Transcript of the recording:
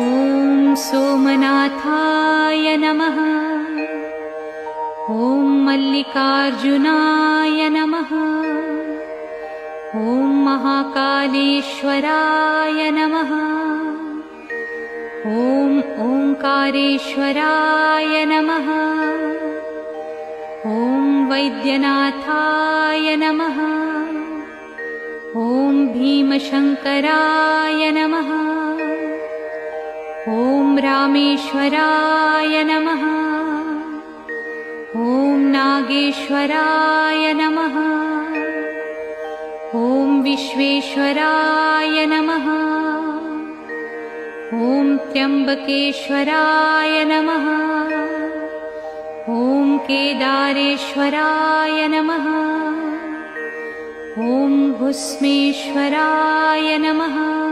ॐ सोमनाथाय नमः। ॐ मल्लिकार्जुनाय नमः। ॐ महाकालेश्वराय नमः। ॐ ओंकारेश्वराय नमः। ॐ वैद्यनाथाय नमः। ॐ भीमशंकराय नमः। ॐ रामेश्वराय नमः। ॐ नागेश्वराय नमः। ॐ विश्वेश्वराय नमः। ॐ त्र्यंबकेश्वराय नमः। ॐ केदारेश्वराय नमः। ॐ भुस्मेश्वराय नमः।